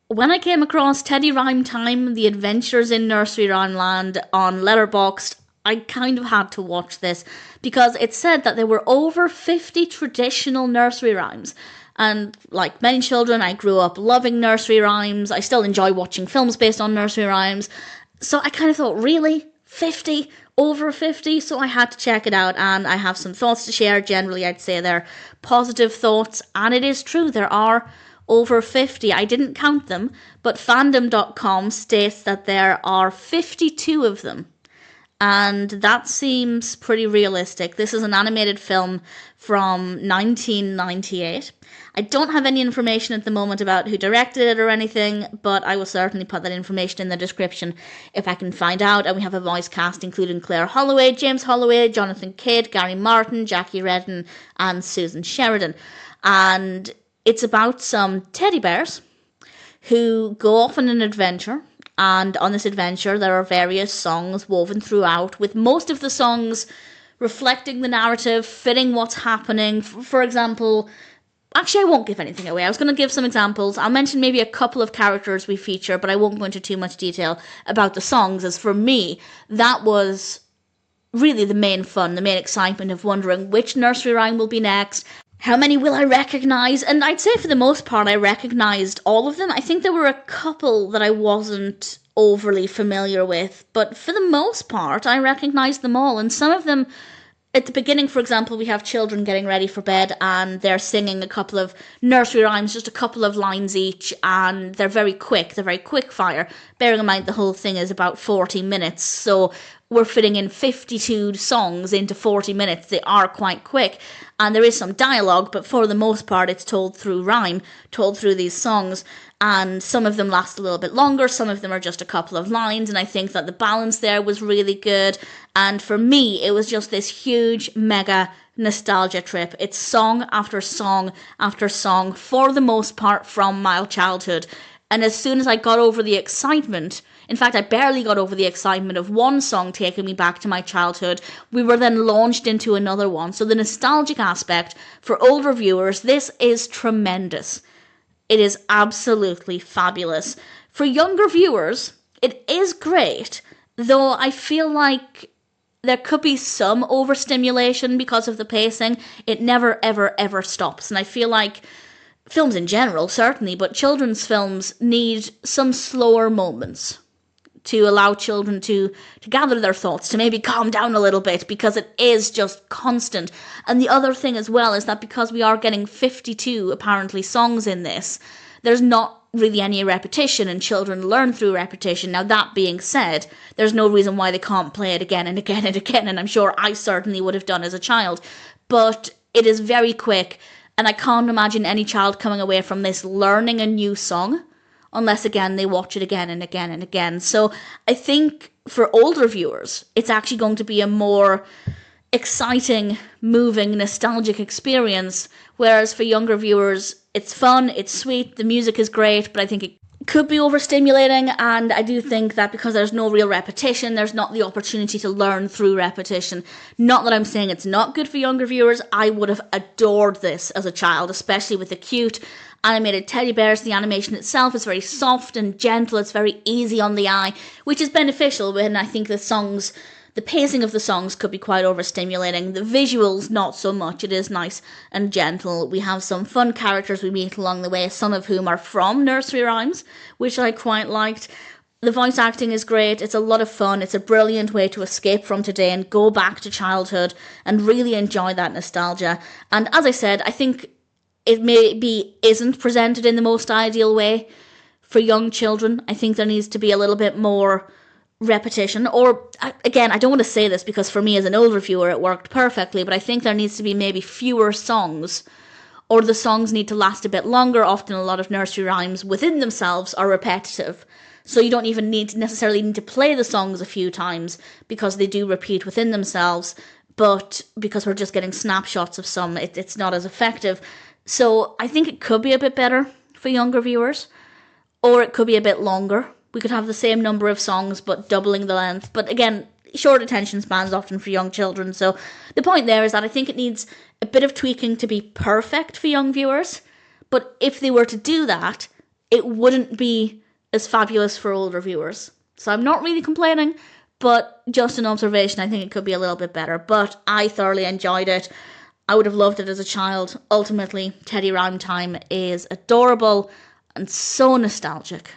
When I came across Teddy Rhyme Time, The Adventures in Nursery Rhyme Land on Letterboxd, I kind of had to watch this because it said that there were over 50 traditional nursery rhymes. And like many children, I grew up loving nursery rhymes. I still enjoy watching films based on nursery rhymes. So I kind of thought, really? 50? Over 50? So I had to check it out, and I have some thoughts to share. Generally, I'd say they're positive thoughts, and it is true, there are over 50. I didn't count them, but fandom.com states that there are 52 of them. And that seems pretty realistic. This is an animated film from 1998. I don't have any information at the moment about who directed it or anything, but I will certainly put that information in the description if I can find out. And we have a voice cast including Clair Holloway, James Holloway, Jonathan Kydd, Gary Martin, Jacqui Reddin, and Susan Sheridan. And it's about some teddy bears who go off on an adventure. And on this adventure, there are various songs woven throughout, with most of the songs reflecting the narrative, fitting what's happening. For example, actually, I won't give anything away. I was going to give some examples. I'll mention maybe a couple of characters we feature, but I won't go into too much detail about the songs, as for me, that was really the main fun, the main excitement of wondering which nursery rhyme will be next. How many will I recognise? And I'd say for the most part I recognised all of them. I think there were a couple that I wasn't overly familiar with, but for the most part I recognised them all. And some of them, at the beginning, for example, we have children getting ready for bed and they're singing a couple of nursery rhymes, just a couple of lines each, and they're very quick fire. Bearing in mind the whole thing is about 40 minutes, so we're fitting in 52 songs into 40 minutes. They are quite quick, and there is some dialogue, but for the most part it's told through rhyme, told through these songs, and some of them last a little bit longer, some of them are just a couple of lines, and I think that the balance there was really good. And for me, it was just this huge, mega nostalgia trip. It's song after song after song, for the most part from my childhood. And as soon as I got over the excitement, in fact, I barely got over the excitement of one song taking me back to my childhood, we were then launched into another one. So the nostalgic aspect, for older viewers, this is tremendous. It is absolutely fabulous. For younger viewers, it is great, though I feel like there could be some overstimulation because of the pacing. It never, ever, ever stops. And I feel like films in general, certainly, but children's films need some slower moments to allow children to gather their thoughts, to maybe calm down a little bit, because it is just constant. And the other thing as well is that because we are getting 52, apparently, songs in this, there's not really any repetition, and children learn through repetition. Now, that being said, there's no reason why they can't play it again and again and again, and I'm sure I certainly would have done as a child. But it is very quick, and I can't imagine any child coming away from this learning a new song, unless, again, they watch it again and again and again. So I think for older viewers, it's actually going to be a more exciting, moving, nostalgic experience, whereas for younger viewers, it's fun, it's sweet, the music is great, but I think it could be overstimulating, and I do think that because there's no real repetition, there's not the opportunity to learn through repetition. Not that I'm saying it's not good for younger viewers. I would have adored this as a child, especially with the cute animated teddy bears. The animation itself is very soft and gentle, it's very easy on the eye, which is beneficial when I think the pacing of the songs could be quite overstimulating. The visuals, not so much. It is nice and gentle. We have some fun characters we meet along the way, some of whom are from nursery rhymes, which I quite liked. The voice acting is great. It's a lot of fun. It's a brilliant way to escape from today and go back to childhood and really enjoy that nostalgia. And as I said, I think it maybe isn't presented in the most ideal way for young children. I think there needs to be a little bit more repetition, or again, I don't want to say this because for me as an older viewer it worked perfectly, but I think there needs to be maybe fewer songs, or the songs need to last a bit longer. Often a lot of nursery rhymes within themselves are repetitive, so you don't even necessarily need to play the songs a few times because they do repeat within themselves, but because we're just getting snapshots of some, it's not as effective. So I think it could be a bit better for younger viewers, or it could be a bit longer. We could have the same number of songs, but doubling the length. But again, short attention spans often for young children. So the point there is that I think it needs a bit of tweaking to be perfect for young viewers. But if they were to do that, it wouldn't be as fabulous for older viewers. So I'm not really complaining, but just an observation, I think it could be a little bit better. But I thoroughly enjoyed it. I would have loved it as a child. Ultimately, Teddy Rhyme Time is adorable and so nostalgic.